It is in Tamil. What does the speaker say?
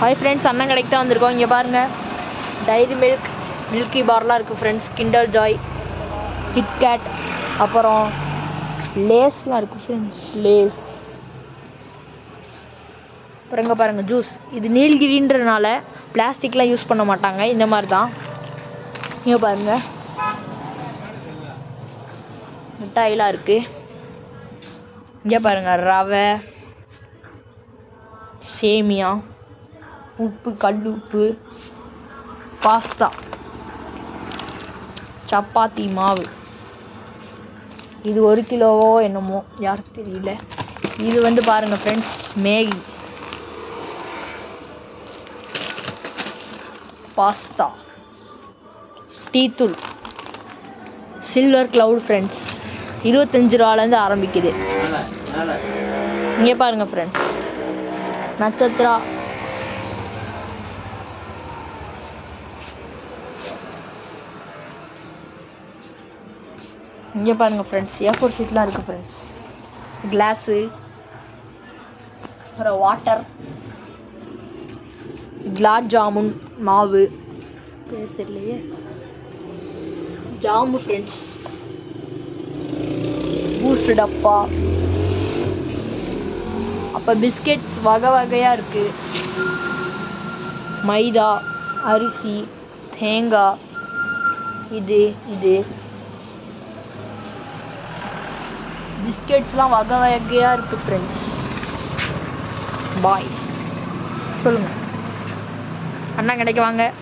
ஹாய் ஃப்ரெண்ட்ஸ், அண்ணன் கடைக்கு தான் வந்திருக்கோம். இங்கே பாருங்கள், டைரி மில்க், மில்கி பார்லாம் இருக்குது ஃப்ரெண்ட்ஸ். கிண்டர் ஜாய், கிட்கேட், அப்புறம் லேஸ்லாம் இருக்குது ஃப்ரெண்ட்ஸ். லேஸ், அப்புறம் இங்கே பாருங்கள் ஜூஸ். இது நீலகிரின்றனால பிளாஸ்டிக்லாம் யூஸ் பண்ண மாட்டாங்க, இந்த மாதிரி தான். இங்கே பாருங்கள், மிட்டாயெலாம் இருக்குது. இங்கே பாருங்கள், ரவை, சேமியா, உப்பு, கல் உப்பு, பாஸ்தா, சப்பாத்தி மாவு. இது 1 கிலோவோ என்னமோ யாருக்கு தெரியல. இது வந்து பாருங்கள் ஃப்ரெண்ட்ஸ், மேகி, பாஸ்தா, டீத்தூள், சில்வர் க்ளவுட் ஃப்ரெண்ட்ஸ். 25 ரூபாலேருந்து ஆரம்பிக்குது. இங்கே பாருங்கள் ஃப்ரெண்ட்ஸ், நட்சத்திரா, இங்கே பாருங்கள் ஃப்ரெண்ட்ஸ், A4 ஷீட்லாம் இருக்குது ஃப்ரெண்ட்ஸ். கிளாஸு, அப்புறம் வாட்டர், குலாப் ஜாமுன் மாவு, பேர் தெரியலையே, ஜாமு ஃப்ரெண்ட்ஸ், பூஸ்ட் டப்பா, அப்போ பிஸ்கெட்ஸ் வகை வகையாக இருக்குது. மைதா, அரிசி, தேங்காய், இது பிஸ்கெட்ஸ்லாம் வகை வகையாக இருக்குது ஃப்ரெண்ட்ஸ். பாய் சொல்லுங்கள், அண்ணா கடைக்கு வாங்க.